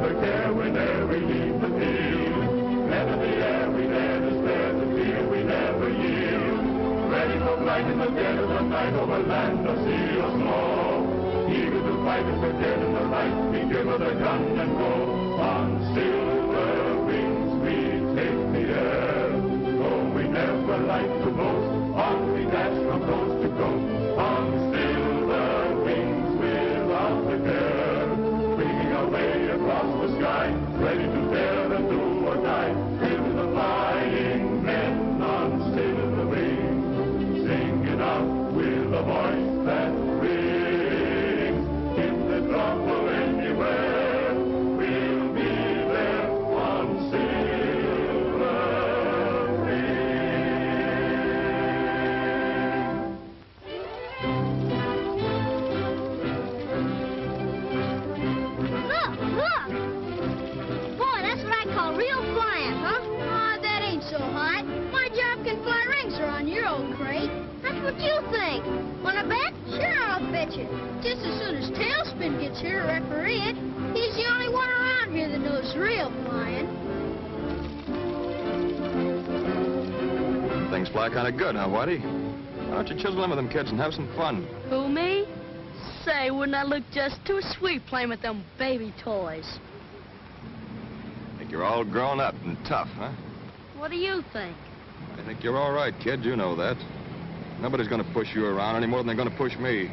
the care we never leave the field. Never the air, we never spare the fear, we never yield. Ready for flight in the dead of the night over land or sea or snow. Eager to fight if we're dead in the light, we give her the gun and go. On silver wings we take the air. Though we never like to boast, on we dash from coast to coast. On silver wings without the care. Winging our way across the sky, ready to dare and do or die. Hail to the flying men on silver wings, singing out with a voice that rings. If the trouble anywhere, we'll be there on silver Look, look! Boy, that's what I call real flying, huh? Aw, that ain't so hot. My job can fly rings around your old crate. That's what you think. Wanna bet? Sure, I'll bet you. Just as soon as Tailspin gets here to referee it, he's the only one around here that knows real flying. Things fly kind of good, huh, Whitey? Why don't you chisel in with them kids and have some fun? Who, me? Say, wouldn't I look just too sweet playing with them baby toys? Think you're all grown up and tough, huh? What do you think? I think you're all right, kid. You know that. Nobody's going to push you around any more than they're going to push me.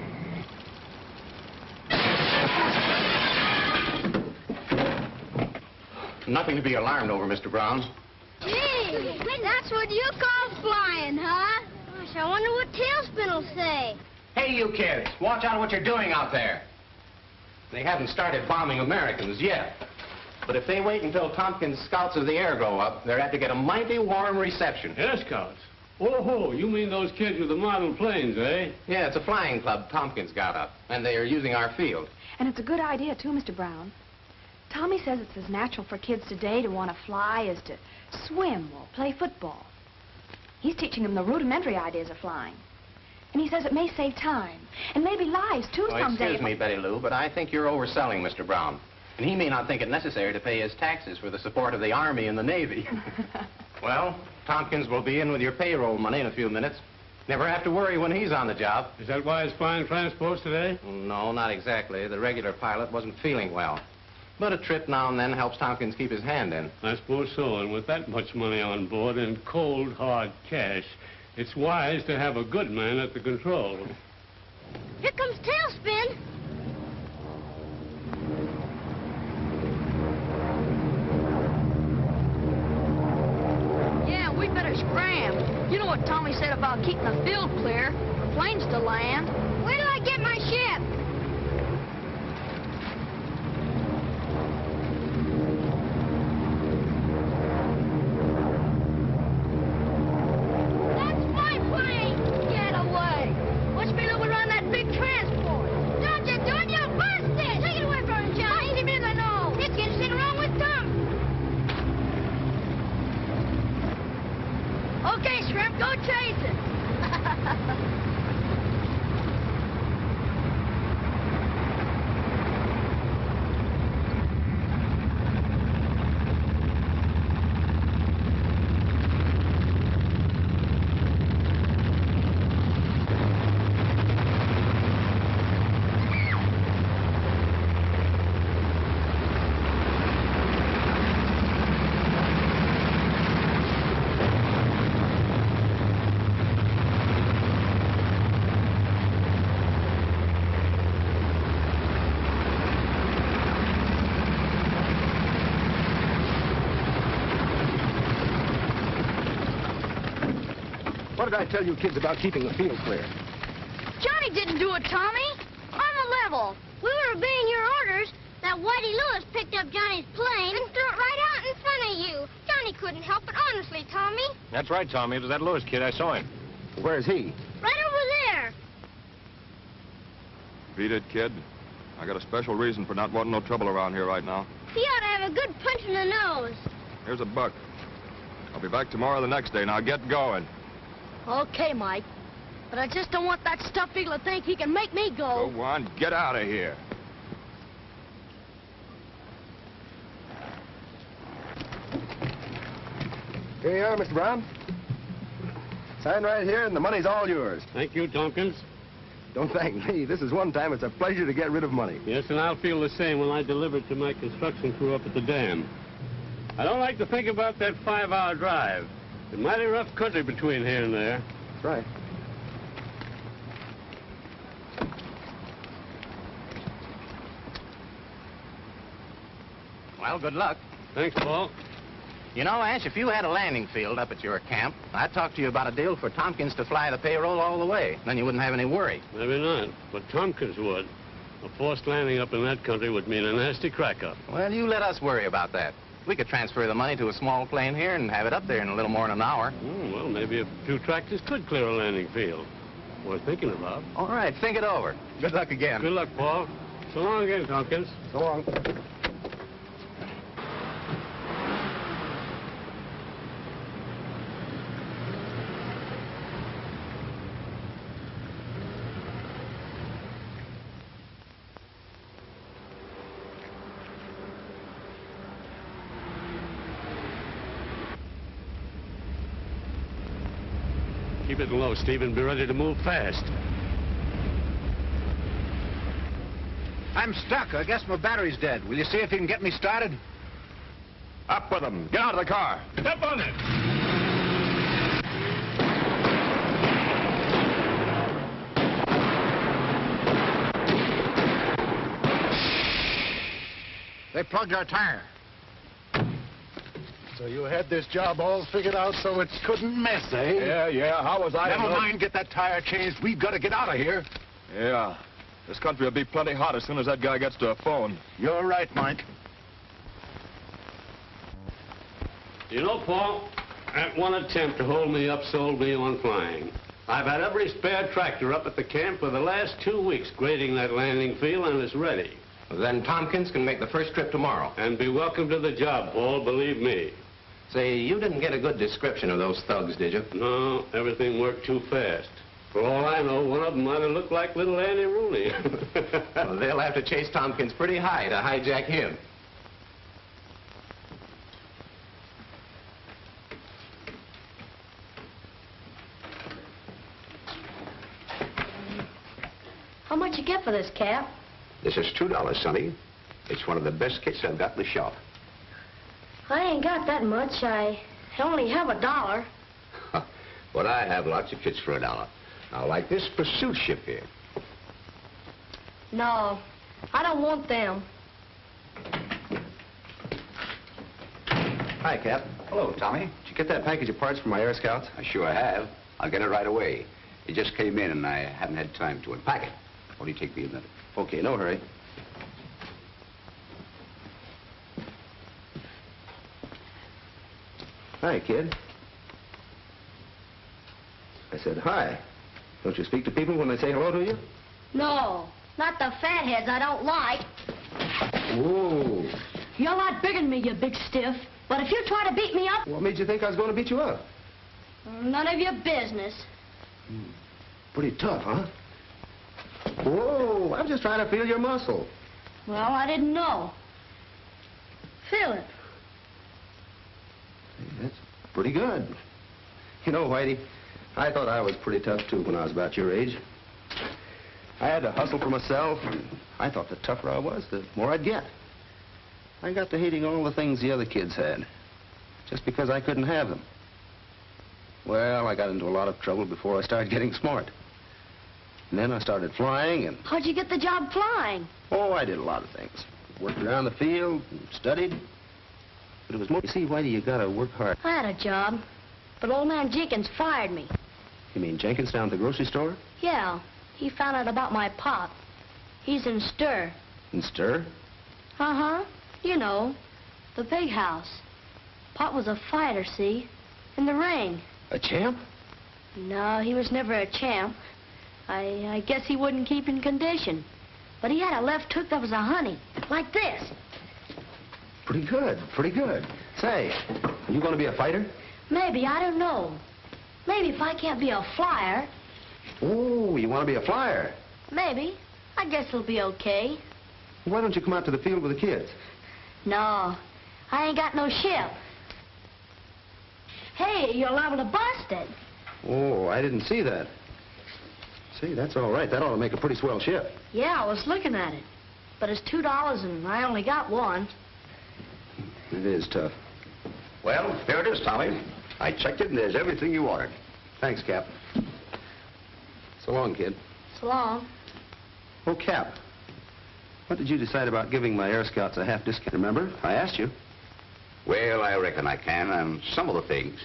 Nothing to be alarmed over, Mr. Brown. Gee, that's what you call flying, huh? Gosh, I wonder what Tailspin will say. Hey, you kids, watch out what you're doing out there. They haven't started bombing Americans yet. But if they wait until Tompkins' Scouts of the Air go up, they're apt to get a mighty warm reception. Air Scouts? Oh, you mean those kids with the model planes, eh? Yeah, it's a flying club Tompkins got up, and they are using our field. And it's a good idea, too, Mr. Brown. Tommy says it's as natural for kids today to want to fly as to swim or play football. He's teaching them the rudimentary ideas of flying. And he says it may save time, and maybe lives, too, Oh, someday. excuse me, Betty Lou, but I think you're overselling Mr. Brown. And he may not think it necessary to pay his taxes for the support of the Army and the Navy. Well, Tompkins will be in with your payroll money in a few minutes. Never have to worry when he's on the job. Is that why he's flying transports today? No, not exactly. The regular pilot wasn't feeling well. But a trip now and then helps Tompkins keep his hand in. I suppose so, and with that much money on board and cold, hard cash, it's wise to have a good man at the control. Here comes Tailspin. Yeah, we better scram. You know what Tommy said about keeping the field clear for planes to land. Wait till I get my ship. That's my plane. Get away. Watch me loop around that big transport. Don't you do it, you'll burst it. Take it away from him, Johnny. Bust him in the nose. This kid's sitting wrong with Tom. Okay, Shrimp, go chase it. What did I tell you kids about keeping the field clear? Johnny didn't do it, Tommy. On the level. We were obeying your orders. That Whitey Lewis picked up Johnny's plane and threw it right out in front of you. Johnny couldn't help it, honestly, Tommy. That's right, Tommy. It was that Lewis kid. I saw him. Where's he? Right over there. Beat it, kid. I got a special reason for not wanting no trouble around here right now. He ought to have a good punch in the nose. Here's a buck. I'll be back tomorrow or the next day. Now get going. Okay, Mike. But I just don't want that stuffed eagle to think he can make me go. Go on, get out of here. Here you are, Mr. Brown. Sign right here, and the money's all yours. Thank you, Tompkins. Don't thank me. This is one time it's a pleasure to get rid of money. Yes, and I'll feel the same when I deliver it to my construction crew up at the dam. I don't like to think about that 5-hour drive. It's mighty rough country between here and there. That's right. Well, good luck. Thanks, Paul. You know, Ash, if you had a landing field up at your camp, I'd talk to you about a deal for Tompkins to fly the payroll all the way. Then you wouldn't have any worry. Maybe not, but Tompkins would. A forced landing up in that country would mean a nasty crack-up. Well, you let us worry about that. We could transfer the money to a small plane here and have it up there in a little more than an hour. Well, maybe a few tractors could clear a landing field. Worth thinking about. All right, think it over. Good luck again. Good luck, Paul. So long again, Tompkins. So long. Keep it low, Stephen. Be ready to move fast. I'm stuck. I guess my battery's dead. Will you see if you can get me started? Up with them. Get out of the car. Step on it. They plugged our tire. So you had this job all figured out so it couldn't miss, eh? Yeah. How was I? Never mind, get that tire changed. We've got to get out of here. Yeah. This country will be plenty hot as soon as that guy gets to a phone. You're right, Mike. You know, Paul, that one attempt to hold me up sold me on flying. I've had every spare tractor up at the camp for the last 2 weeks grading that landing field, and it's ready. Well, then Tompkins can make the first trip tomorrow. And be welcome to the job, Paul, believe me. Say, you didn't get a good description of those thugs, did you? No, everything worked too fast. For all I know, one of them might have looked like little Annie Rooney. Well, they'll have to chase Tompkins pretty high to hijack him. How much you get for this, Cap? This is $2, Sonny. It's one of the best kits I've got in the shop. I ain't got that much. I only have $1. But I have lots of kits for $1. Now, like this pursuit ship here. No, I don't want them. Hi, Cap. Hello, Tommy. Did you get that package of parts from my Air Scouts? I sure have. I'll get it right away. It just came in, and I haven't had time to unpack it. Only take me a minute. Okay, no hurry. Hi, kid. I said hi. Don't you speak to people when they say hello to you? No, not the fatheads I don't like. Whoa. You're a lot bigger than me, you big stiff. But if you try to beat me up... What made you think I was going to beat you up? None of your business. Pretty tough, huh? Whoa, I'm just trying to feel your muscle. Well, I didn't know. Feel it. That's pretty good. You know, Whitey, I thought I was pretty tough, too, when I was about your age. I had to hustle for myself, and I thought the tougher I was, the more I'd get. I got to hating all the things the other kids had, just because I couldn't have them. Well, I got into a lot of trouble before I started getting smart. And then I started flying, and... How'd you get the job flying? Oh, I did a lot of things. Worked around the field, and studied. But it was more... You see, Whitey, you gotta work hard. I had a job, but old man Jenkins fired me. You mean Jenkins down at the grocery store? Yeah, he found out about my pop. He's in stir. In stir? Uh-huh. You know, the big house. Pop was a fighter, see? In the ring. A champ? No, he was never a champ. I guess he wouldn't keep in condition. But he had a left hook that was a honey, like this. Pretty good, pretty good. Say, are you going to be a fighter? Maybe, I don't know. Maybe if I can't be a flyer. Oh, you want to be a flyer? Maybe. I guess it'll be okay. Why don't you come out to the field with the kids? No, I ain't got no ship. Hey, you're liable to bust it. Oh, I didn't see that. See, that's all right. That ought to make a pretty swell ship. Yeah, I was looking at it. But it's $2 and I only got one. It is tough. Well, here it is, Tommy. I checked it, and there's everything you ordered. Thanks, Cap. So long, kid. So long. Oh, Cap. What did you decide about giving my Air Scouts a half discount? Remember? I asked you. Well, I reckon I can on some of the things.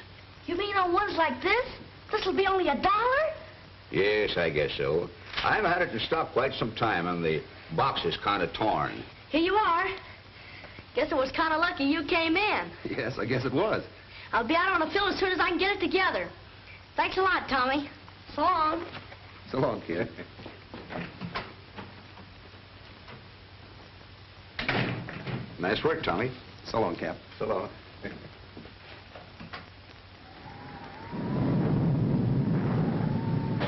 You mean on ones like this? This'll be only $1? Yes, I guess so. I've had it to stock quite some time, and the box is kind of torn. Here you are. Guess it was kind of lucky you came in. Yes, I guess it was. I'll be out on the field as soon as I can get it together. Thanks a lot, Tommy. So long. So long, kid. Nice work, Tommy. So long, Cap. So long.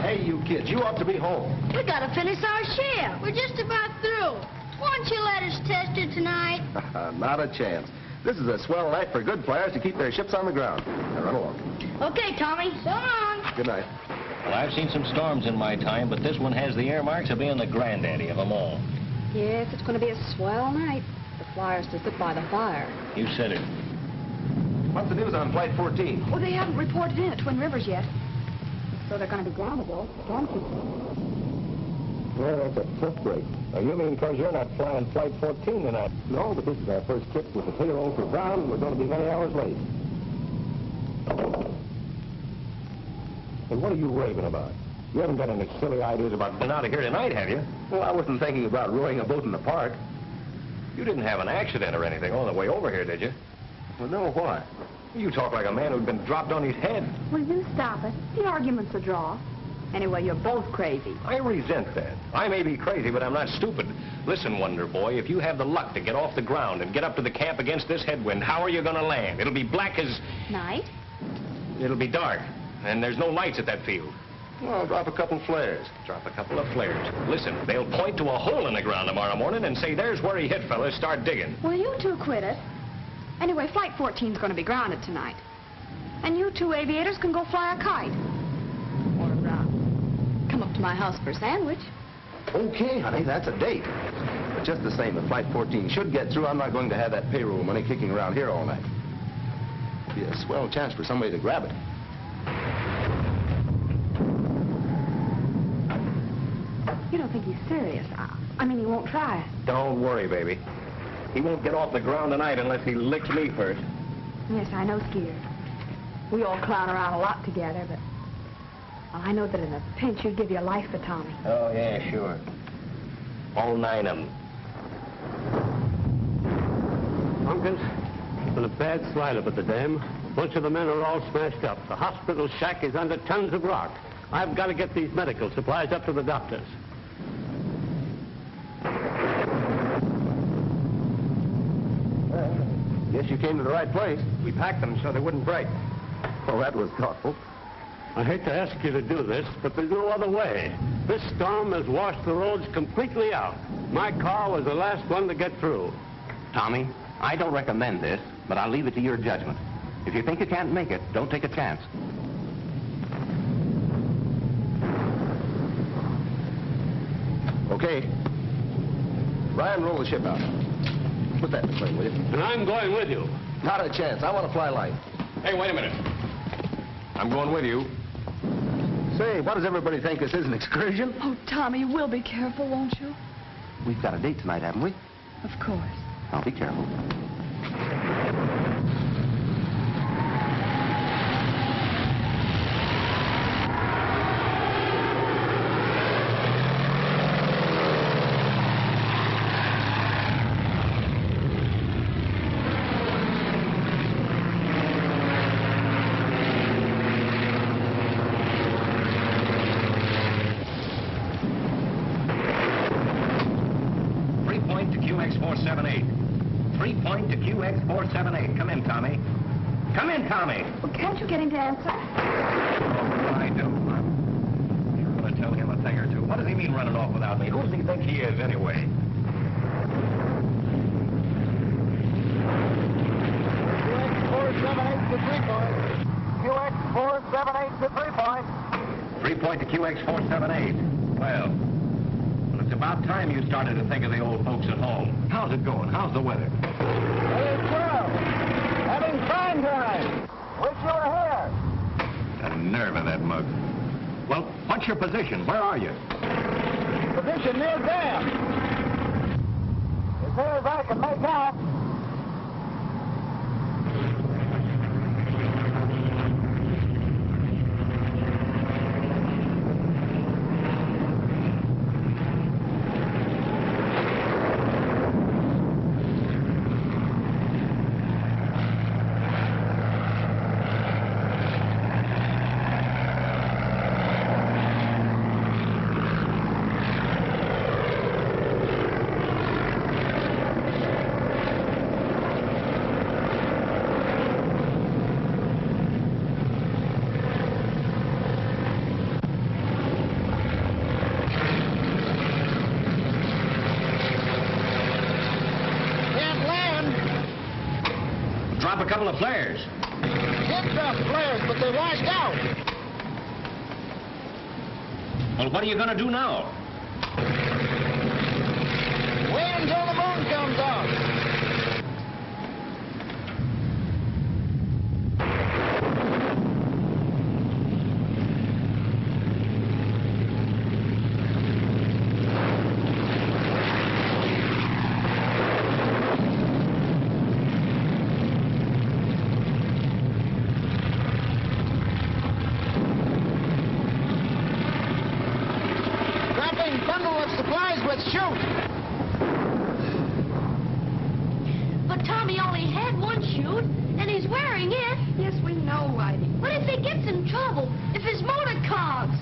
Hey, you kids, you ought to be home. We gotta finish our shift. We're just about through. Why don't you let us test it tonight? Not a chance. This is a swell night for good flyers to keep their ships on the ground. Now run along. Okay, Tommy. So long. Good night. Well, I've seen some storms in my time, but this one has the earmarks of being the granddaddy of them all. Yes, it's going to be a swell night. The flyers to sit by the fire. You said it. What's the news on Flight 14? Oh, they haven't reported in at Twin Rivers yet. So they're going to be groundable. Well, that's a tough break. You mean because you're not flying Flight 14 tonight? No, but this is our first trip with the payroll for Brown, and we're going to be many hours late. And what are you raving about? You haven't got any silly ideas about getting out of here tonight, have you? Well, I wasn't thinking about rowing a boat in the park. You didn't have an accident or anything on the way over here, did you? Well, no, why? You talk like a man who'd been dropped on his head. Will you stop it? The argument's a draw. Anyway, you're both crazy. I resent that. I may be crazy, but I'm not stupid. Listen, Wonder Boy, if you have the luck to get off the ground and get up to the camp against this headwind, how are you going to land? It'll be black as... Night? It'll be dark, and there's no lights at that field. Well, I'll drop a couple flares. Drop a couple of flares. Listen, they'll point to a hole in the ground tomorrow morning and say, there's where he hit, fellas. Start digging. Well, you two quit it. Anyway, Flight 14's going to be grounded tonight. And you two aviators can go fly a kite. Or, come up to my house for a sandwich. Okay, honey, that's a date. But just the same, if Flight 14 should get through, I'm not going to have that payroll money kicking around here all night. It'd be a swell chance for somebody to grab it. You don't think he's serious? I mean, he won't try it. Don't worry, baby. He won't get off the ground tonight unless he licks me first. Yes, I know, Skeeter. We all clown around a lot together, but I know that in a pinch you'd give your life for Tommy. Oh, yeah, sure. All 9 of them. Tompkins, it's been a bad slide up at the dam. A bunch of the men are all smashed up. The hospital shack is under tons of rock. I've got to get these medical supplies up to the doctors. Guess you came to the right place. We packed them so they wouldn't break. Well, that was thoughtful. I hate to ask you to do this, but there's no other way. This storm has washed the roads completely out. My car was the last one to get through. Tommy, I don't recommend this, but I'll leave it to your judgment. If you think you can't make it, don't take a chance. Okay. Ryan, roll the ship out. Put that in the plane, will you? And I'm going with you. Not a chance. I want to fly light. Hey, wait a minute. I'm going with you. Say, what does everybody think? This is an excursion? Oh, Tommy, we'll be careful, won't you? We've got a date tonight, haven't we? Of course. I'll be careful. Come in, Tommy. Come in, Tommy. Well, can't you get him to answer? Oh, I do. I'm going to tell him a thing or two. What does he mean running off without me? Who does he think he is, anyway? QX478 to 3 point. 3 point to QX478. Well, it's about time you started to think of the old folks at home. How's it going? How's the weather? Hey, Charles. Having fine time. Wish you were here. The nerve of that mug. Well, what's your position? Where are you? Position near dam. As near as I can make out. Drop a couple of flares. Did drop flares, but they washed out. Well, what are you going to do now? Wait until the moon comes out. But Tommy only had one chute, and he's wearing it. Yes, we know, Whitey. What if he gets in trouble? If his motor clogs?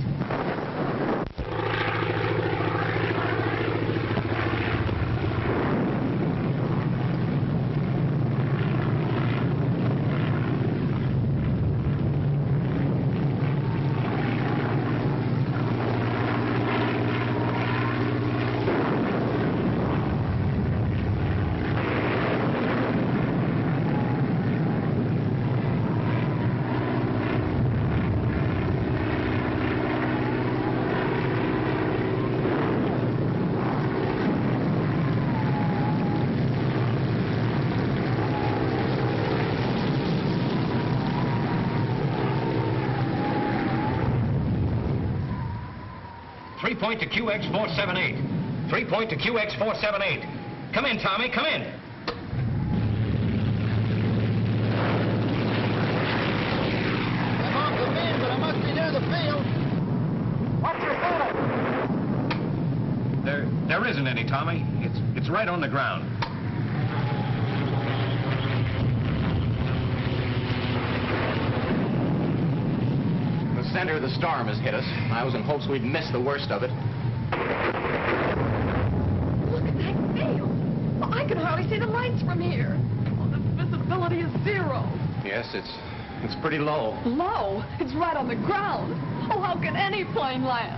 Point to QX478. 3 point to QX478. Come in, Tommy, come in. I'm off the main, but I must be near the field. What's your feeling? There isn't any, Tommy. It's right on the ground. The center of the storm has hit us. I was in hopes we'd miss the worst of it. Look at that field. Well, I can hardly see the lights from here. Oh, the visibility is 0. Yes, it's pretty low. Low? It's right on the ground. Oh, how can any plane land?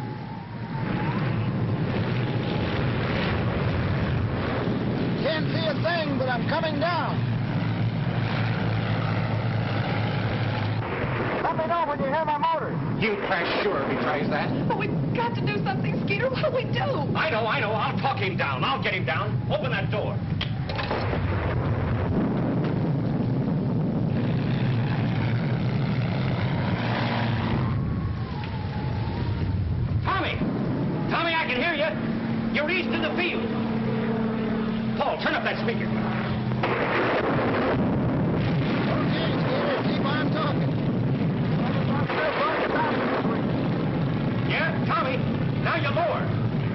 Can't see a thing, but I'm coming down. Let me know when you hear my motor. You crash sure if he tries that. But we've got to do something, Skeeter. What do we do? I know. I'll talk him down. I'll get him down. Open that door. Tommy, I can hear you. You're east of the field. Paul, turn up that speaker. Okay, Skeeter, keep on talking. Yeah, Tommy, now you lower.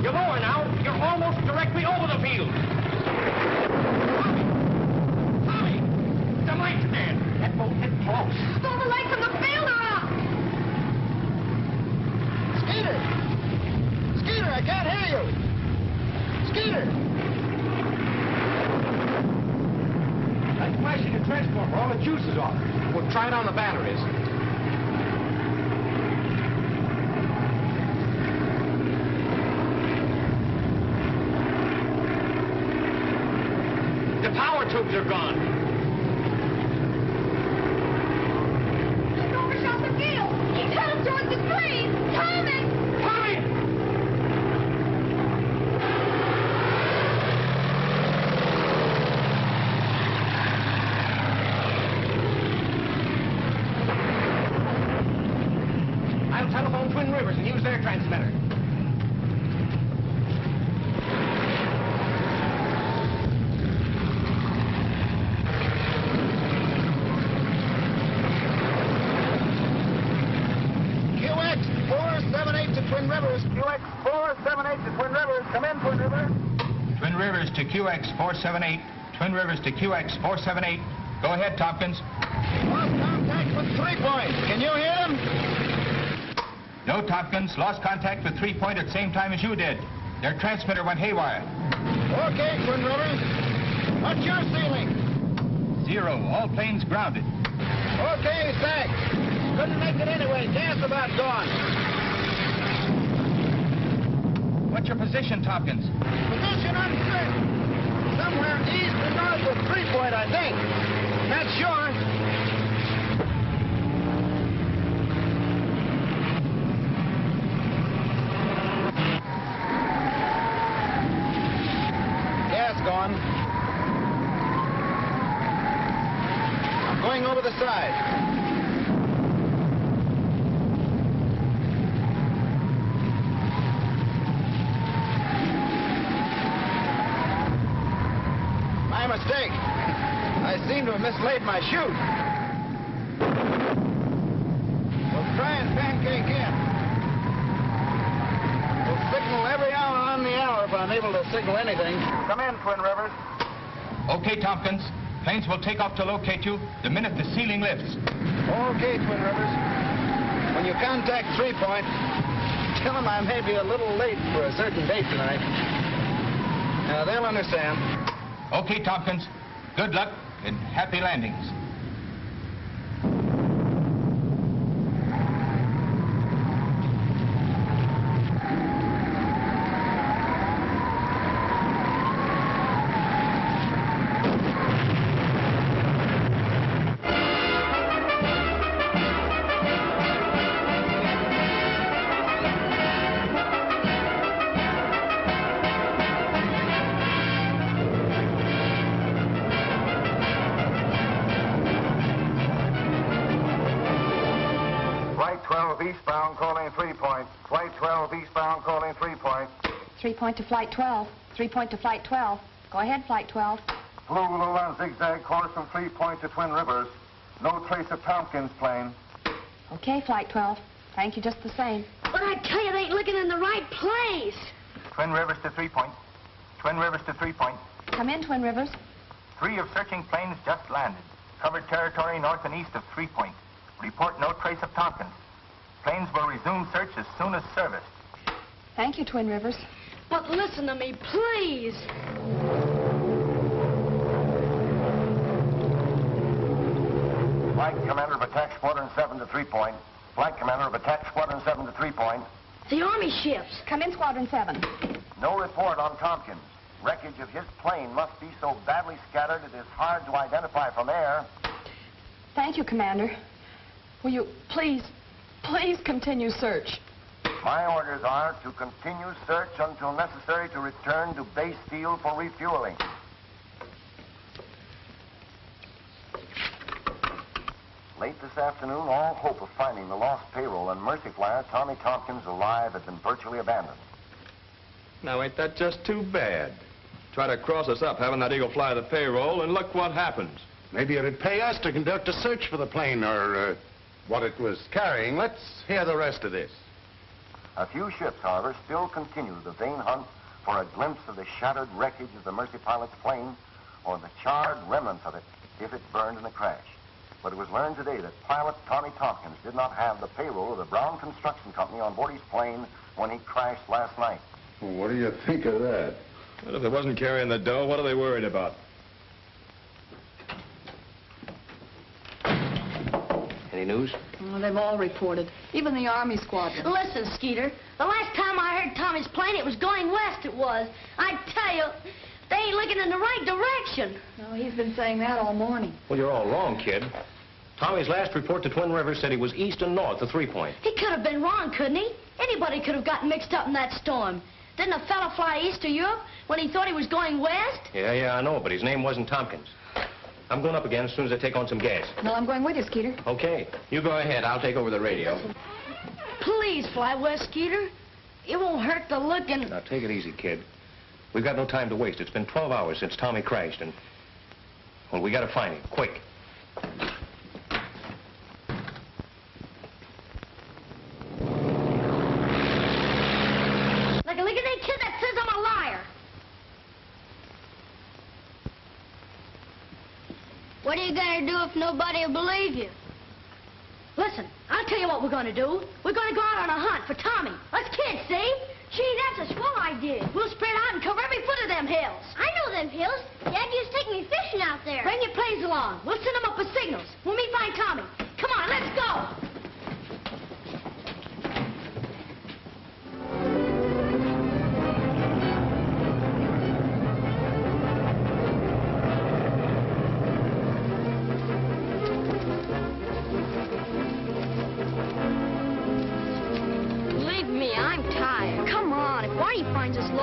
You lower now. You're almost directly over the field. Tommy, the lights man. That boat hit close. All the lights on the field are out. Skeeter, I can't hear you. Skeeter. That's flashing the transformer. All the juice is off. We'll try it on the batteries. The power tubes are gone. It's over Twin Rivers. QX 478 to Twin Rivers. Come in, Twin Rivers. Twin Rivers to QX 478. Twin Rivers to QX 478. Go ahead, Tompkins. Lost contact with 3 Point. Can you hear them? No, Tompkins. Lost contact with 3 Point at the same time as you did. Their transmitter went haywire. Okay, Twin Rivers. What's your ceiling? 0. All planes grounded. Okay, thanks. Couldn't make it anyway. Gas about gone. What's your position, Tompkins? Position uncertain. Somewhere east and north of 3 Point, I think. Not sure. Gas gone. I'm going over the side. My mistake. I seem to have mislaid my chute. We'll try and pancake in. We'll signal every hour on the hour if I'm able to signal anything. Come in, Twin Rivers. Okay, Tompkins. Planes will take off to locate you the minute the ceiling lifts. Okay, Twin Rivers. When you contact 3 Point, tell them I may be a little late for a certain date tonight. Now, they'll understand. Okay, Tompkins. Good luck and happy landings. Eastbound, calling 3 Point. Flight 12 eastbound, calling 3 Point. 3 Point to Flight 12. 3 Point to Flight 12. Go ahead, Flight 12. Blue on zigzag course from 3 Point to Twin Rivers. No trace of Tompkins' plane. Okay, Flight 12. Thank you just the same. But I tell you, they ain't looking in the right place. Twin Rivers to 3 Point. Twin Rivers to 3 Point. Come in, Twin Rivers. 3 of searching planes just landed. Covered territory north and east of 3 Point. Report no trace of Tompkins. Planes will resume search as soon as serviced. Thank you, Twin Rivers. But listen to me, please. Flight Commander of Attack Squadron 7 to 3 Point. Flight Commander of Attack Squadron 7 to 3 Point. The Army ships. Come in, Squadron 7. No report on Tompkins. Wreckage of his plane must be so badly scattered it is hard to identify from air. Thank you, Commander. Will you please continue search? My orders are to continue search until necessary to return to base field for refueling. Late this afternoon, all hope of finding the lost payroll and mercy flyer Tommy Tompkins alive had been virtually abandoned. Now, ain't that just too bad? Try to cross us up having that eagle fly the payroll, and look what happens. Maybe it'd pay us to conduct a search for the plane or what it was carrying. Let's hear the rest of this. A few ships, however, still continue the vain hunt for a glimpse of the shattered wreckage of the Mercy pilot's plane or the charred remnants of it if it burned in the crash. But it was learned today that pilot Tommy Tompkins did not have the payroll of the Brown Construction Company on board his plane when he crashed last night. Well, what do you think of that? Well, if they wasn't carrying the dough, what are they worried about? Any news? Well, they've all reported. Even the Army squadron. Listen, Skeeter, the last time I heard Tommy's plane, it was going west, it was. I tell you, they ain't looking in the right direction. No, he's been saying that all morning. Well, you're all wrong, kid. Tommy's last report to Twin Rivers said he was east and north of 3 Point. He could have been wrong, couldn't he? Anybody could have gotten mixed up in that storm. Didn't a fella fly east of Europe when he thought he was going west? Yeah, I know, but his name wasn't Tompkins. I'm going up again as soon as I take on some gas. No, I'm going with you, Skeeter. Okay. You go ahead. I'll take over the radio. Please fly west, Skeeter. It won't hurt to look and... Now, take it easy, kid. We've got no time to waste. It's been 12 hours since Tommy crashed, and... well, we got to find him, quick. better do if nobody will believe you. Listen, I'll tell you what we're gonna do. We're gonna go out on a hunt for Tommy. Us kids, see? Gee, that's a swell idea. We'll spread out and cover every foot of them hills. I know them hills. Dad used to take me fishing out there. Bring your planes along. We'll send them up with signals when we find Tommy. Come on, let's go.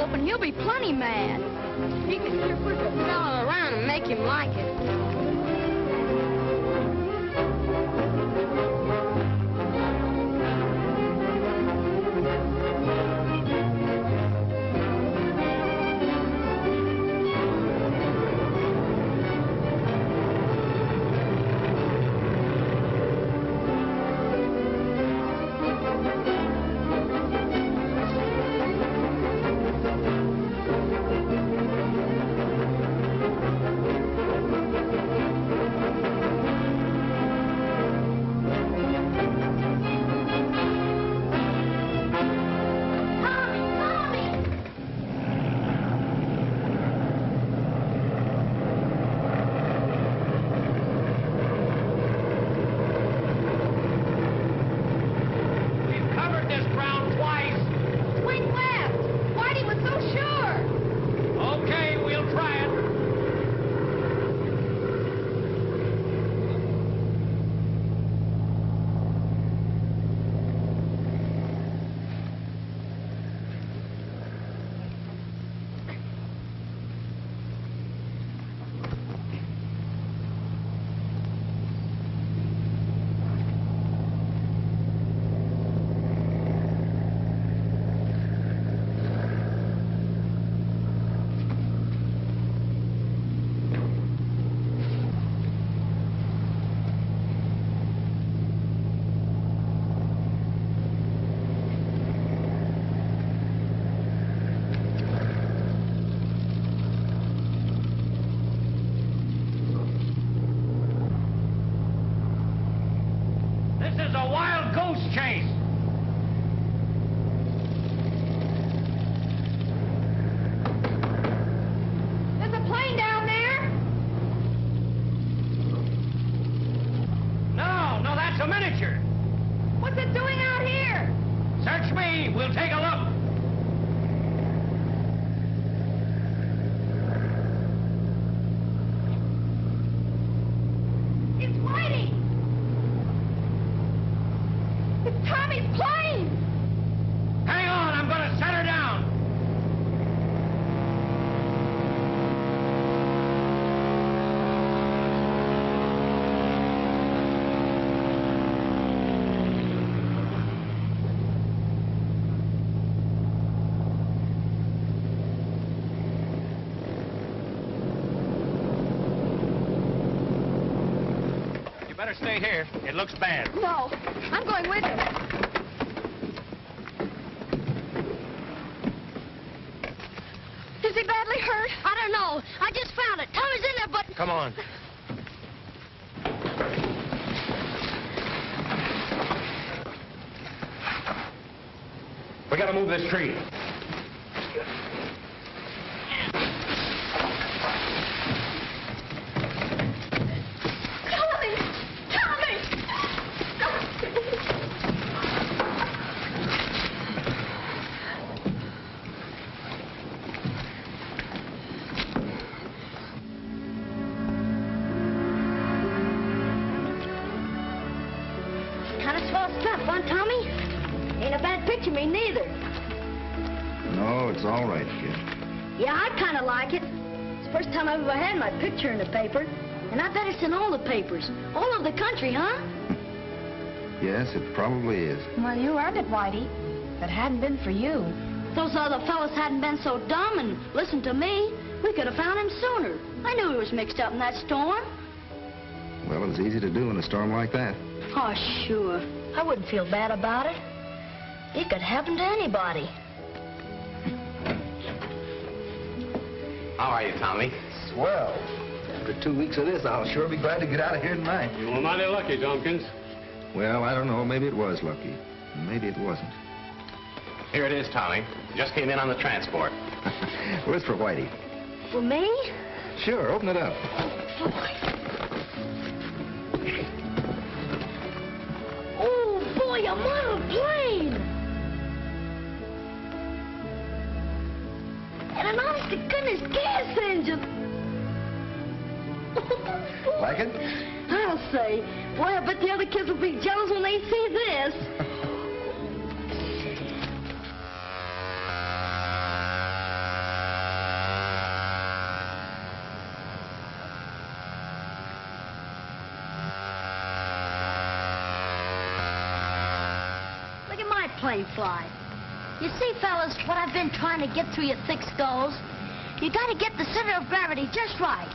And he'll be plenty mad. He can sure push a fella around and make him like it. Stay here. It looks bad. No, I'm going with him. Is he badly hurt? I don't know. I just found it. Tommy's in there, but... Come on. We gotta move this tree. All right, kid. Yeah, I kind of like it. It's the first time I've ever had my picture in the paper. And I bet it's in all the papers. All over the country, huh? Yes, it probably is. Well, you earned it, Whitey. If it hadn't been for you. If those other fellas hadn't been so dumb and listened to me, we could have found him sooner. I knew he was mixed up in that storm. Well, it was easy to do in a storm like that. Oh, sure. I wouldn't feel bad about it. It could happen to anybody. How are you, Tommy? Swell. After 2 weeks of this, I'll sure be glad to get out of here tonight. You were mighty lucky, Tompkins. Well, I don't know. Maybe it was lucky. Maybe it wasn't. Here it is, Tommy. Just came in on the transport. Well, it's for Whitey. For me? Sure, open it up. Oh, boy, a model plane! And an honest-to-goodness gas engine! Like it? I'll say. Boy, I bet the other kids will be jealous when they see this. Look at my plane fly. You see, fellas, what I've been trying to get through your thick skulls? You got to get the center of gravity just right.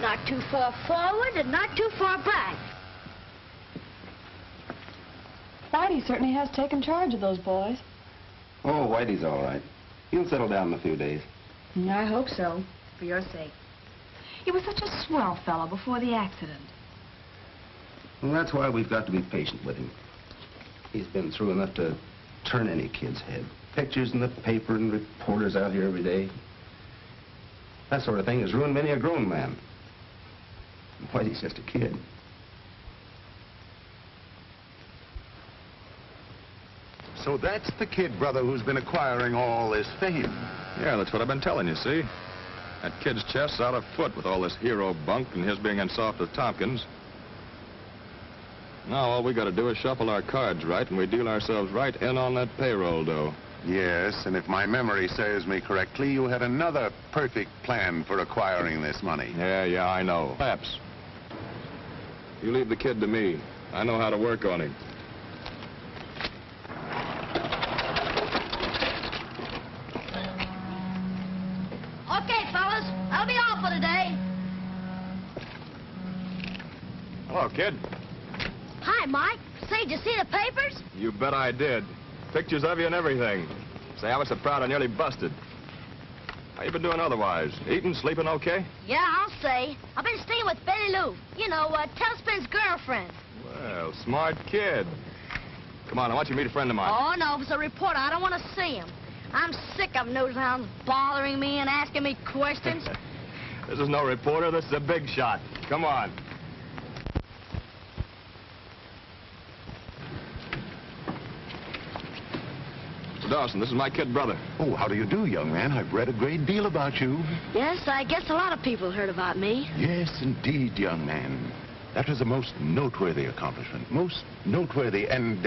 Not too far forward and not too far back. Whitey certainly has taken charge of those boys. Oh, Whitey's all right. He'll settle down in a few days. I hope so, for your sake. He was such a swell fellow before the accident. Well, that's why we've got to be patient with him. He's been through enough to turn any kid's head. Pictures in the paper and reporters out here every day. That sort of thing has ruined many a grown man. Whitey's just a kid. So that's the kid, brother, who's been acquiring all this fame. Yeah, that's what I've been telling you, see? That kid's chest's out of foot with all this hero bunk and his being in soft with Tompkins. Now all we got to do is shuffle our cards right, and we deal ourselves right in on that payroll dough. Yes, and if my memory serves me correctly, you had another perfect plan for acquiring this money. Yeah, I know. Perhaps. You leave the kid to me. I know how to work on him. Okay, fellas, that'll be all for today. Hello, kid. Hi, Mike. Say, did you see the papers? You bet I did. Pictures of you and everything. Say, I was so proud I nearly busted. How you been doing otherwise? Eating, sleeping okay? Yeah, I'll say. I've been staying with Betty Lou. You know, Tailspin's girlfriend. Well, smart kid. Come on, I want you to meet a friend of mine. Oh, no, if it's a reporter, I don't want to see him. I'm sick of news hounds bothering me and asking me questions. This is no reporter, this is a big shot. Come on. Mr. Dawson, this is my kid brother. Oh, how do you do, young man? I've read a great deal about you. Yes, I guess a lot of people heard about me. Yes, indeed, young man. That was a most noteworthy accomplishment. Most noteworthy. And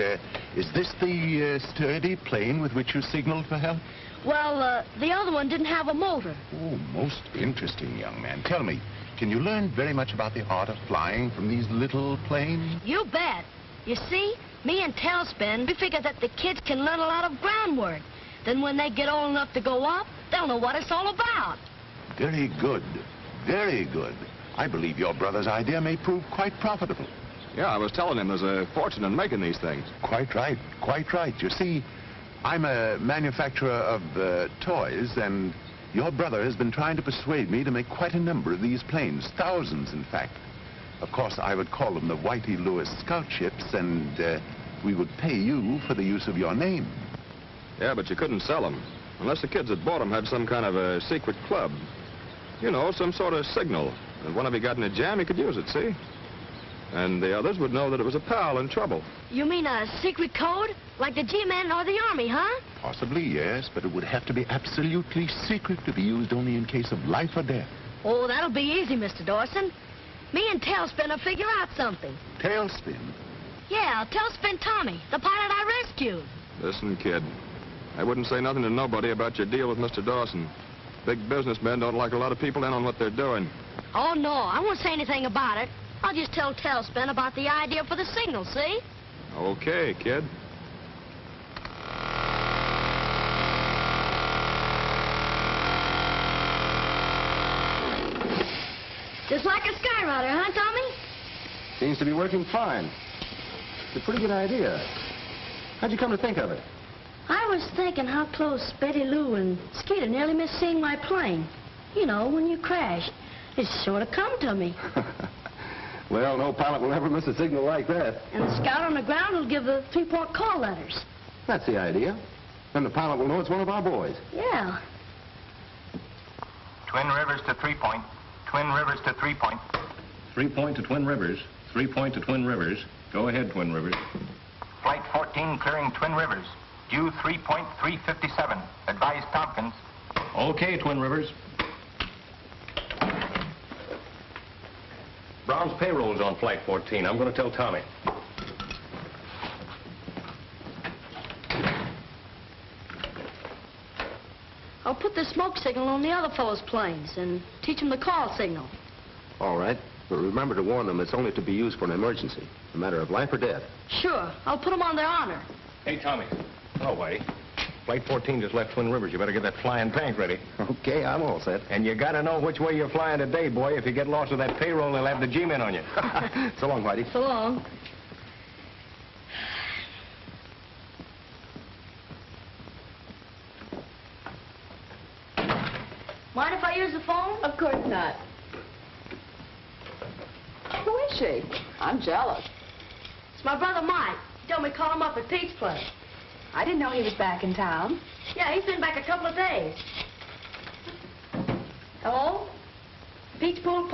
is this the sturdy plane with which you signaled for help? Well, the other one didn't have a motor. Oh, most interesting, young man. Tell me, can you learn very much about the art of flying from these little planes? You bet. You see, me and Tailspin, we figure that the kids can learn a lot of groundwork. Then when they get old enough to go up, they'll know what it's all about. Very good. Very good. I believe your brother's idea may prove quite profitable. Yeah, I was telling him there's a fortune in making these things. Quite right. Quite right. You see, I'm a manufacturer of toys, and your brother has been trying to persuade me to make quite a number of these planes. Thousands, in fact. Of course, I would call them the Whitey Lewis scout ships, and we would pay you for the use of your name. Yeah, but you couldn't sell them. Unless the kids that bought them had some kind of a secret club. You know, some sort of signal. And one of you got in a jam, he could use it, see? And the others would know that it was a pal in trouble. You mean a secret code? Like the G-Men or the Army, huh? Possibly, yes, but it would have to be absolutely secret to be used only in case of life or death. Oh, that'll be easy, Mr. Dawson. Me and Tailspin will figure out something. Tailspin? Yeah, Tailspin Tommy, the pilot I rescued. Listen, kid, I wouldn't say nothing to nobody about your deal with Mr. Dawson. Big businessmen don't like a lot of people in on what they're doing. Oh, no, I won't say anything about it. I'll just tell Tailspin about the idea for the signal, see? Okay, kid. Just like a skyrider, huh, Tommy? Seems to be working fine. It's a pretty good idea. How'd you come to think of it? I was thinking how close Betty Lou and Skeeter nearly missed seeing my plane. You know, when you crashed. It sort of come to me. Well, no pilot will ever miss a signal like that. And the scout on the ground will give the 3-point call letters. That's the idea. Then the pilot will know it's one of our boys. Yeah. Twin Rivers to 3-point. Twin Rivers to 3-point. 3-point to Twin Rivers. 3-point to Twin Rivers. Go ahead, Twin Rivers. Flight 14 clearing Twin Rivers. Due 3.357. Advise Tompkins. Okay, Twin Rivers. Brown's payroll's on Flight 14. I'm going to tell Tommy. I'll put the smoke signal on the other fellow's planes and teach them the call signal. All right. But remember to warn them it's only to be used for an emergency. A matter of life or death. Sure. I'll put them on their honor. Hey, Tommy. Oh, Whitey. Flight 14 just left Twin Rivers. You better get that flying tank ready. Okay, I'm all set. And you got to know which way you're flying today, boy. If you get lost with that payroll, they'll have the G-men on you. So long, Whitey. So long. Mind if I use the phone? Of course not. Who is she? I'm jealous. It's my brother Mike. He told me to call him up at Pete's place. I didn't know he was back in town. Yeah, he's been back a couple of days. Hello? Pete's pool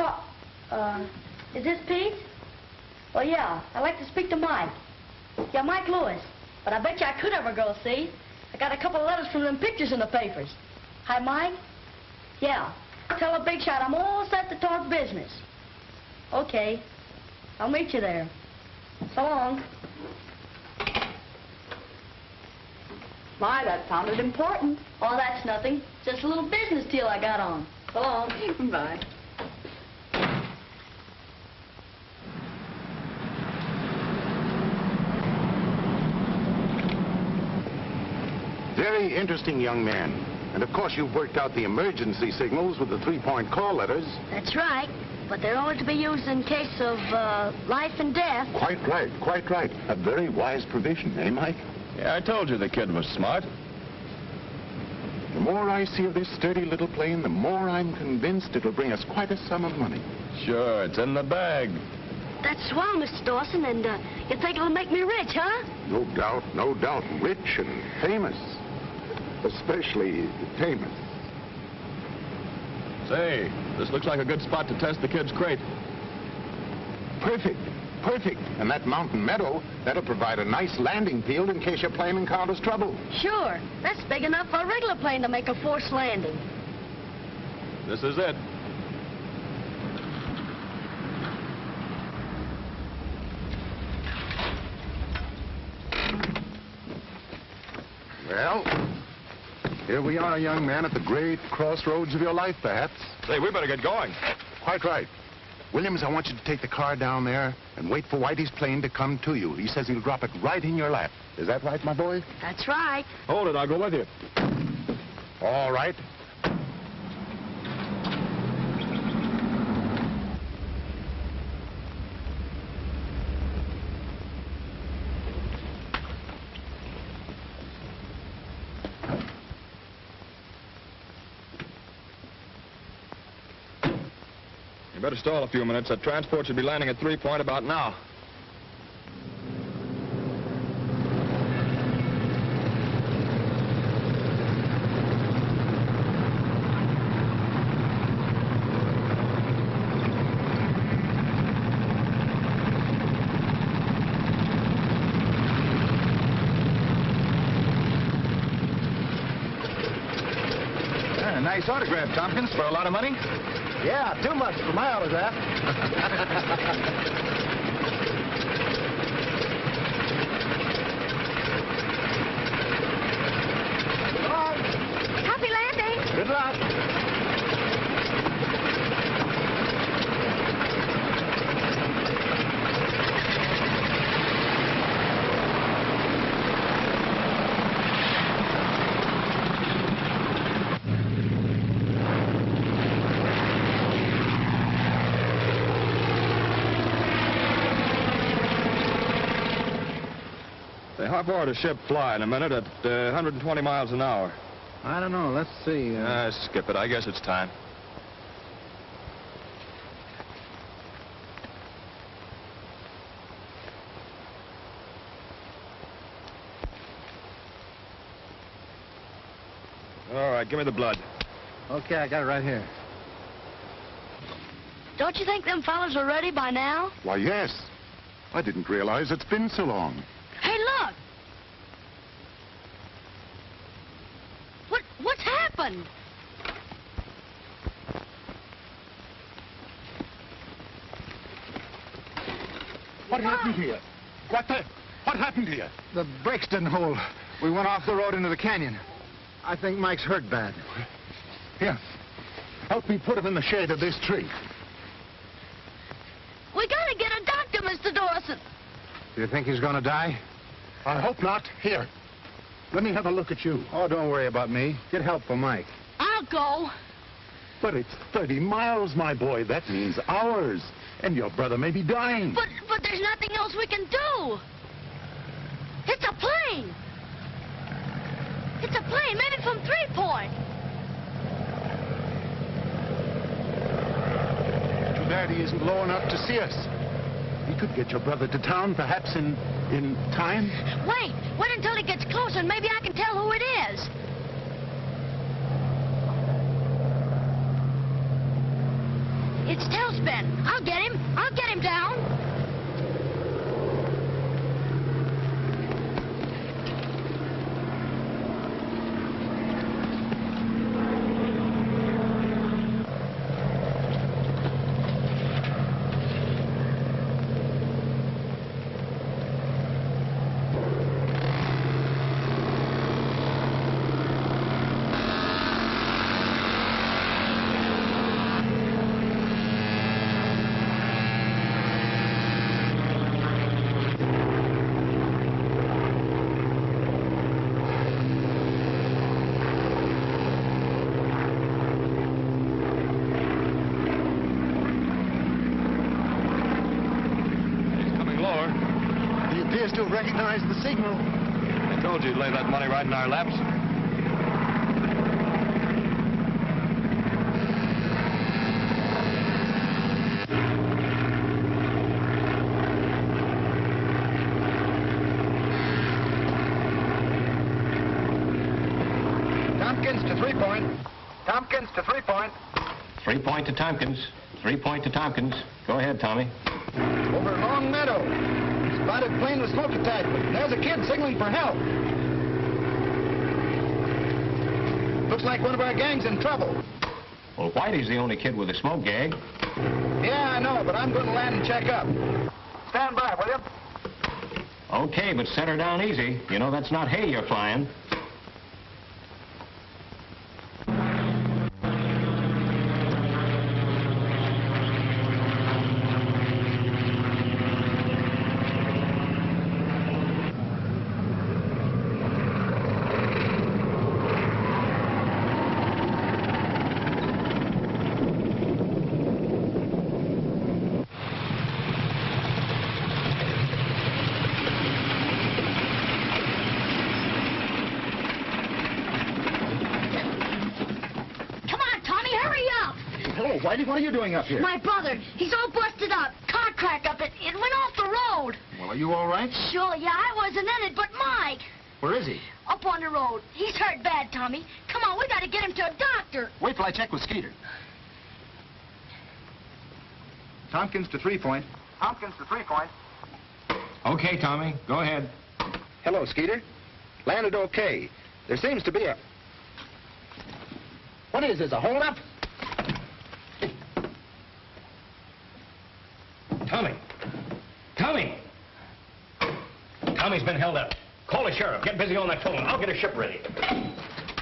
is this Pete? Oh, yeah. I'd like to speak to Mike. Yeah, Mike Lewis. But I bet you I could ever go, see? I got a couple of letters from them pictures in the papers. Hi, Mike? Yeah. Tell a big shot I'm all set to talk business. Okay. I'll meet you there. So long. My, that sounded important. Oh, that's nothing. Just a little business deal I got on. So long. Bye. Very interesting young man. And of course you've worked out the emergency signals with the 3-point call letters. That's right. But they're only to be used in case of life and death. Quite right, quite right. A very wise provision, eh, Mike? Yeah, I told you the kid was smart. The more I see of this sturdy little plane, the more I'm convinced it'll bring us quite a sum of money. Sure, it's in the bag. That's swell, Mr. Dawson, and you think it'll make me rich, huh? No doubt, no doubt. Rich and famous. Especially famous. Say, this looks like a good spot to test the kid's crate. Perfect, perfect. And that mountain meadow, that'll provide a nice landing field in case your plane encounters trouble. Sure. That's big enough for a regular plane to make a forced landing. This is it. Well, here we are, young man, at the great crossroads of your life, perhaps. Say, we better get going. Quite right. Williams, I want you to take the car down there and wait for Whitey's plane to come to you. He says he'll drop it right in your lap. Is that right, my boy? That's right. Hold it, I'll go with you. All right. Better stall a few minutes. That transport should be landing at 3-point about now. Nice autograph, Tompkins, for a lot of money. Yeah, too much for my autograph. Happy landing. Good luck. How far does a ship fly in a minute at 120 miles an hour? I don't know. Let's see. Skip it. I guess it's time. All right, give me the blood. Okay, I got it right here. Don't you think them fellas are ready by now? Why, yes. I didn't realize it's been so long. Hey, look! What's happened? What happened here? What happened here? The brakes didn't hold. We went off the road into the canyon. I think Mike's hurt bad. Here. Help me put him in the shade of this tree. We gotta get a doctor, Mr. Dawson. Do you think he's gonna die? I hope not. Here. Let me have a look at you. Oh, don't worry about me. Get help for Mike. I'll go. But it's 30 miles, my boy. That means hours. And your brother may be dying. But there's nothing else we can do. It's a plane. It's a plane, maybe from 3 Point. Too bad he isn't low enough to see us. We could get your brother to town, perhaps in time. Wait until he gets closer and maybe I can tell who it is. It's Tailspin. I'll get him down. Still recognize the signal. I told you you'd lay that money right in our laps. Tompkins to 3 Point. Tompkins to 3 Point. 3 Point to Tompkins. 3 Point to Tompkins. Go ahead, Tommy. Over Long Meadow. Spotted plane with smoke attachment. There's a kid signaling for help. Looks like one of our gang's in trouble. Well, Whitey's the only kid with a smoke gag. Yeah, I know, but I'm going to land and check up. Stand by, will you? Okay, but set her down easy. You know that's not hay you're flying. Whitey, what are you doing up here? My brother, he's all busted up. Car crack up. It went off the road. Well, are you all right? Sure, yeah, I wasn't in it, but Mike. Where is he? Up on the road. He's hurt bad, Tommy. Come on, we gotta get him to a doctor. Wait till I check with Skeeter. Tompkins to 3 Point. Tompkins to 3 Point. Okay, Tommy, go ahead. Hello, Skeeter. Landed okay. There seems to be a... What is this, a hold-up? Tommy! Tommy! Tommy's been held up. Call the sheriff. Get busy on that phone. I'll get a ship ready.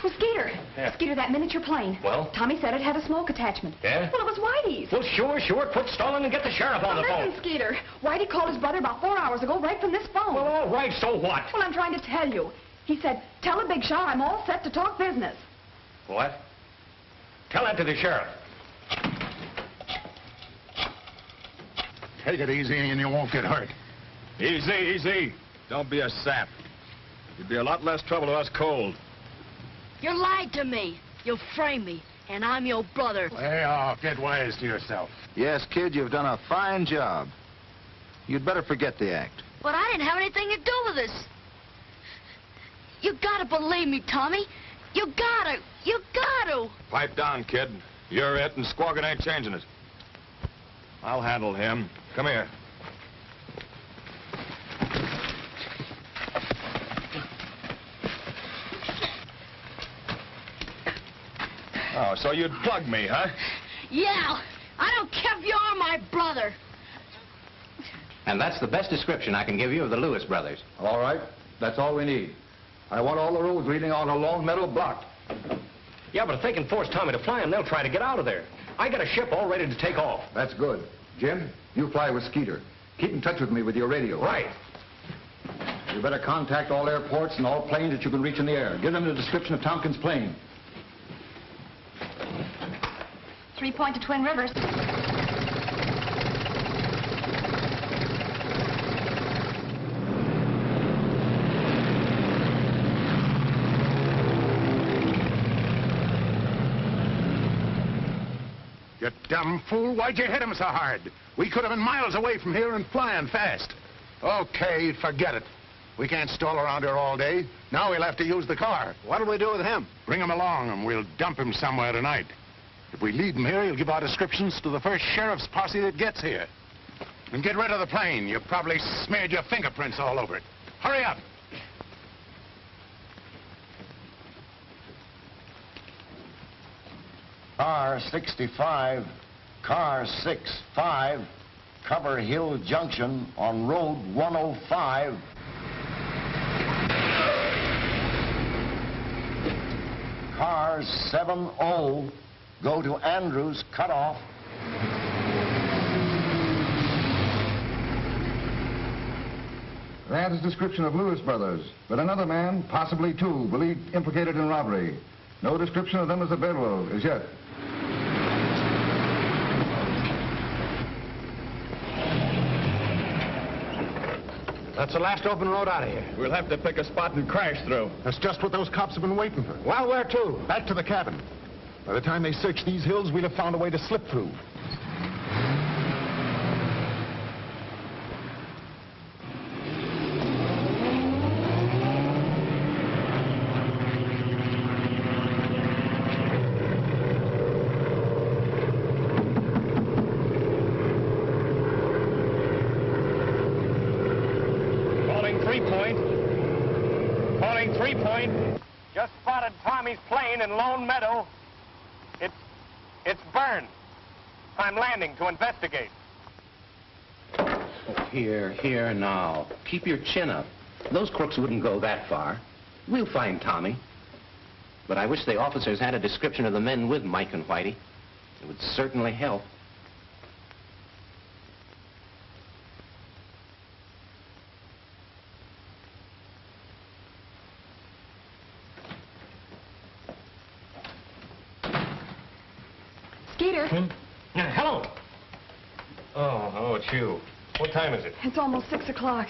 Well, Skeeter. Yeah. Skeeter, that miniature plane. Well? Tommy said it had a smoke attachment. Yeah? Well, it was Whitey's. Well, sure. Quit stalling and get the sheriff on the phone. Listen, Skeeter. Whitey called his brother about 4 hours ago right from this phone. Well, all right, so what? Well, I'm trying to tell you. He said, tell the big shot I'm all set to talk business. What? Tell that to the sheriff. Take it easy and you won't get hurt. Easy. Don't be a sap. You'd be a lot less trouble to us cold. You lied to me. You framed me. And I'm your brother. Hey, get wise to yourself. Yes, kid, you've done a fine job. You'd better forget the act. But I didn't have anything to do with this. You gotta believe me, Tommy. You gotta. do. Pipe down, kid. You're it, and squawking ain't changing it. I'll handle him. Come here. Oh, so you'd plug me, huh? Yeah, I don't care if you are my brother. And that's the best description I can give you of the Lewis brothers. All right. That's all we need. I want all the roads leading on to Lone Meadow blocked. Yeah, but if they can force Tommy to fly him, they'll try to get out of there. I got a ship all ready to take off. That's good. Jim, you fly with Skeeter. Keep in touch with me with your radio. Right. You better contact all airports and all planes that you can reach in the air. Give them the description of Tompkins' plane. 3 Point to Twin Rivers. You dumb fool, why'd you hit him so hard? We could have been miles away from here and flying fast. Okay, forget it. We can't stall around here all day. Now we'll have to use the car. What'll we do with him? Bring him along and we'll dump him somewhere tonight. If we leave him here, he'll give our descriptions to the first sheriff's posse that gets here. And get rid of the plane. You probably smeared your fingerprints all over it. Hurry up. Car 65, car 65, Cover Hill Junction on Road 105. Car 70, go to Andrews Cutoff. That is description of Lewis brothers, but another man, possibly two, believed implicated in robbery. No description of them as a bedroll as yet. That's the last open road out of here. We'll have to pick a spot and crash through. That's just what those cops have been waiting for. Well, where to? Back to the cabin. By the time they search these hills, we'll have found a way to slip through. Calling 3 Point. Just spotted Tommy's plane in Lone Meadow. It's burned. I'm landing to investigate. Oh, here now. Keep your chin up. Those crooks wouldn't go that far. We'll find Tommy. But I wish the officers had a description of the men with Mike and Whitey. It would certainly help. Skeeter. Hello. Oh, it's you. What time is it? It's almost 6 o'clock.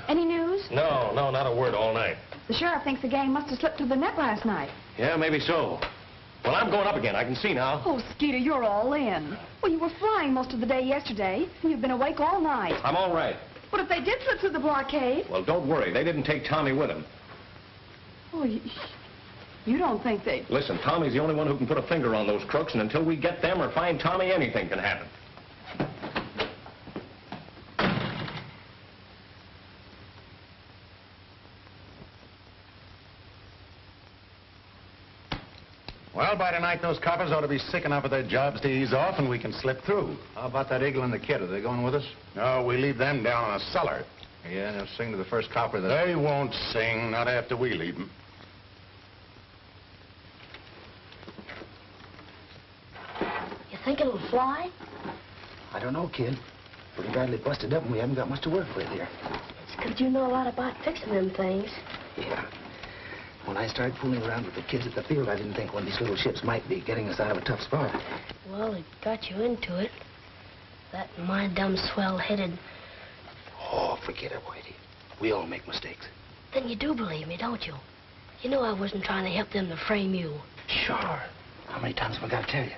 Any news? No, not a word all night. The sheriff thinks the gang must have slipped through the net last night. Yeah, maybe so. Well, I'm going up again. I can see now. Oh, Skeeter, you're all in. Well, you were flying most of the day yesterday, and you've been awake all night. I'm all right. But if they did slip through the blockade... Well, don't worry. They didn't take Tommy with them. Oh, you don't think they... Listen, Tommy's the only one who can put a finger on those crooks, and until we get them or find Tommy, anything can happen. Well, by tonight, those coppers ought to be sick enough of their jobs to ease off, and we can slip through. How about that eagle and the kid? Are they going with us? No, we leave them down in a cellar. Yeah, they'll sing to the first copper that... They won't sing, not after we leave them. You think it'll fly? I don't know, kid. Pretty badly busted up, and we haven't got much to work with here. It's 'cause you know a lot about fixing them things. Yeah. When I started fooling around with the kids at the field, I didn't think one of these little ships might be getting us out of a tough spot. Well, it got you into it. That and my dumb swell-headed... Oh, forget it, Whitey. We all make mistakes. Then you do believe me, don't you? You know I wasn't trying to help them to frame you. Sure. How many times have I got to tell you?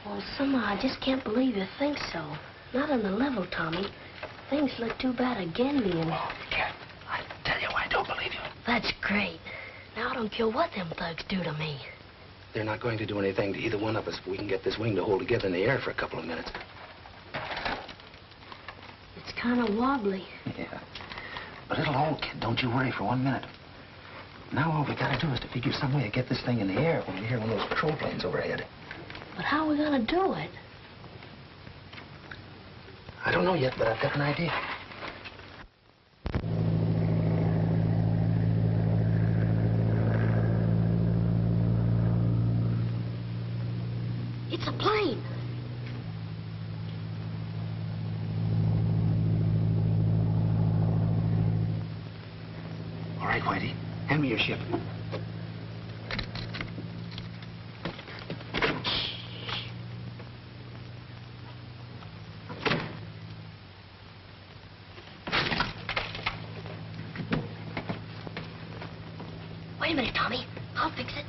Well, somehow I just can't believe you think so. Not on the level, Tommy. Things look too bad again, and... Oh, Cat, I tell you I don't believe you. That's great. Now I don't care what them thugs do to me. They're not going to do anything to either one of us if we can get this wing to hold together in the air for a couple of minutes. It's kind of wobbly. Yeah. But it'll hold, kid. Don't you worry for 1 minute. Now all we gotta do is to figure some way to get this thing in the air when we hear one of those patrol planes overhead. But how are we gonna do it? I don't know yet, but I've got an idea. It's a plane. All right, Whitey. Hand me your ship. Wait a minute, Tommy. I'll fix it.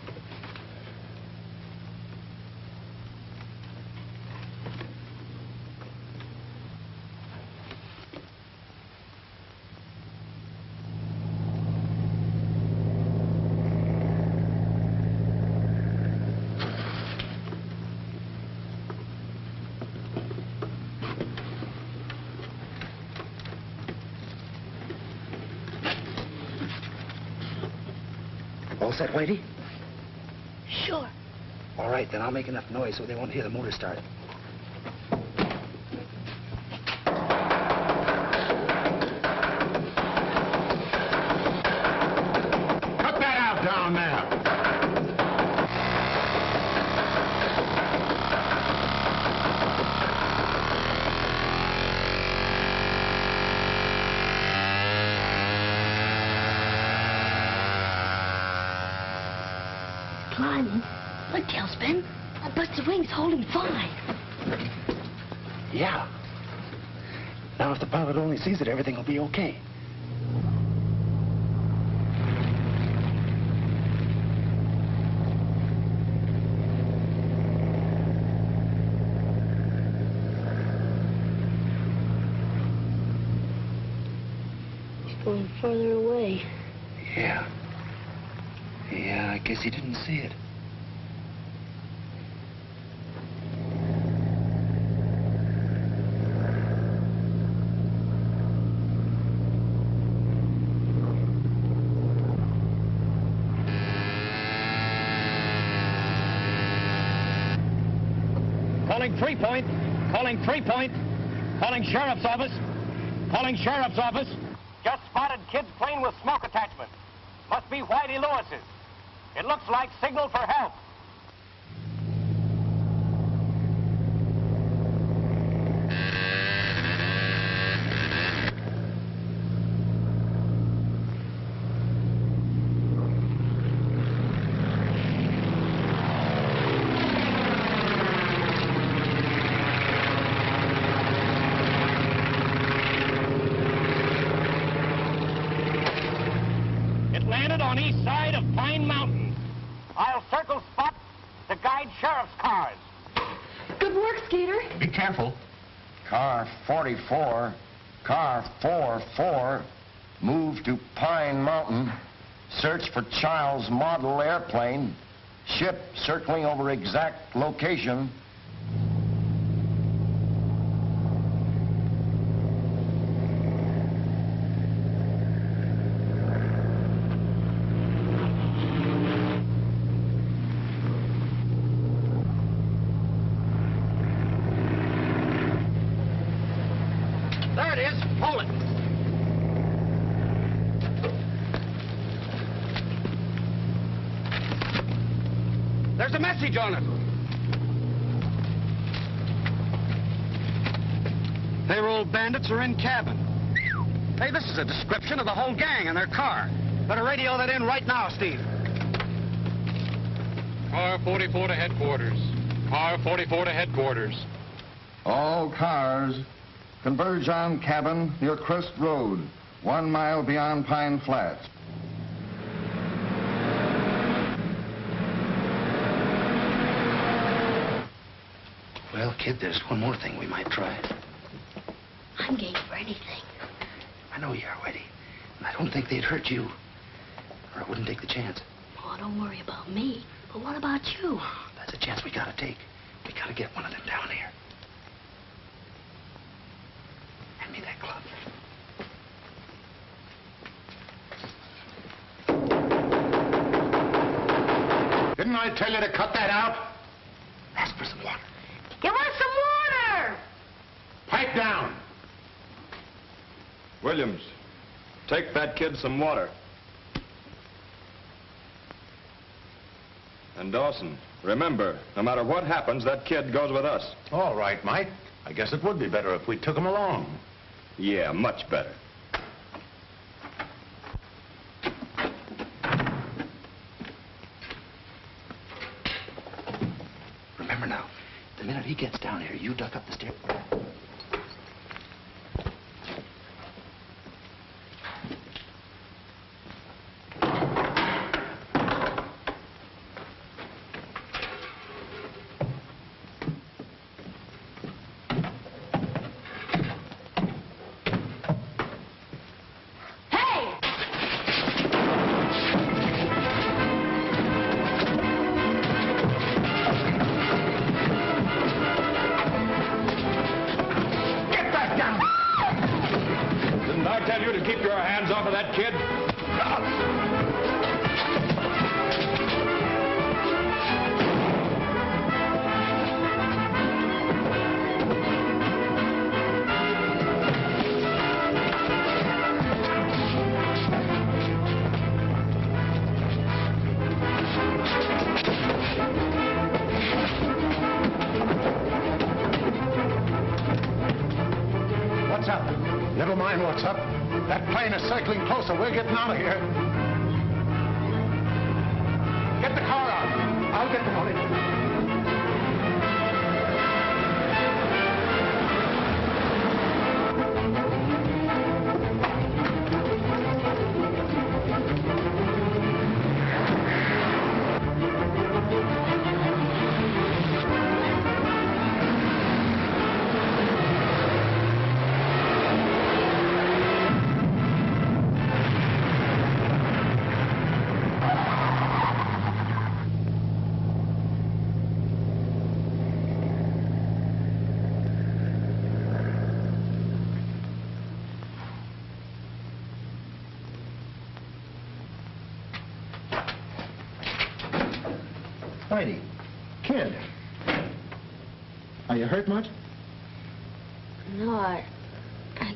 All set, Whitey? Sure. All right, then I'll make enough noise so they won't hear the motor start. Cut that out down there. Climbing. Look, Tailspin. I bet the wing's holding fine. Yeah. Now, if the pilot only sees it, everything will be okay. It's going further away. Yeah. Yeah, I guess he didn't see it. Calling 3 point. Calling 3 point. Calling sheriff's office. Calling sheriff's office. Just spotted kid's plane with smoke attachment. Must be Whitey Lewis's. It looks like signal for help. On east side of Pine Mountain. I'll circle spot to guide sheriff's cars. Good work, Skeeter. Be careful. Car 44, car 44, move to Pine Mountain. Search for child's model airplane. Ship circling over exact location. There's a message on it. Payroll bandits are in cabin. Hey, this is a description of the whole gang and their car. Better radio that in right now, Steve. Car 44 to headquarters. Car 44 to headquarters. All cars converge on cabin near Crest Road, 1 mile beyond Pine Flats. Well, kid, there's one more thing we might try. I'm game for anything. I know you are, Whitey. And I don't think they'd hurt you. Or I wouldn't take the chance. Oh, don't worry about me. But what about you? That's a chance we gotta take. We gotta get one of them down here. Hand me that club. Didn't I tell you to cut that out? Ask for some water. Give us some water! Pipe down. Williams, take that kid some water. And Dawson, remember, no matter what happens, that kid goes with us. All right, Mike. I guess it would be better if we took him along. Yeah, much better. Remember now, the minute he gets down here, you duck up the stairs. Never mind what's up. That plane is circling closer. We're getting out of here. Get the car out. I'll get the money. Whitey, kid, are you hurt much? No, I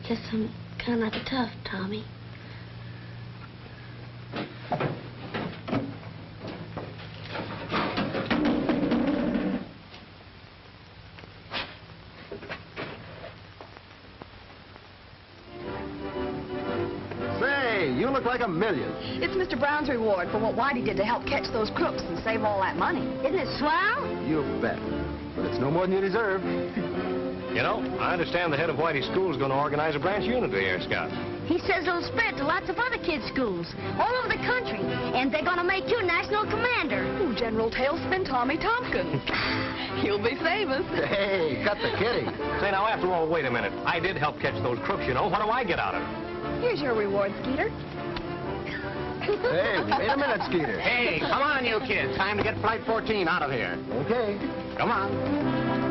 guess I'm kind of tough, Tommy. You look like $1 million. It's Mr. Brown's reward for what Whitey did to help catch those crooks and save all that money. Isn't it swell? You bet. But it's no more than you deserve. You know, I understand the head of Whitey's school is going to organize a branch unit of the Air Scouts. He says it'll spread to lots of other kids' schools all over the country, and they're going to make you national commander. Ooh, General Tailspin Tommy Tompkins. You'll be famous. Hey, cut the kidding. Say, now, after all, wait a minute. I did help catch those crooks, you know. What do I get out of it? Here's your reward, Skeeter. Hey, wait a minute, Skeeter. Hey, come on, you kids. Time to get Flight 14 out of here. Okay. Come on.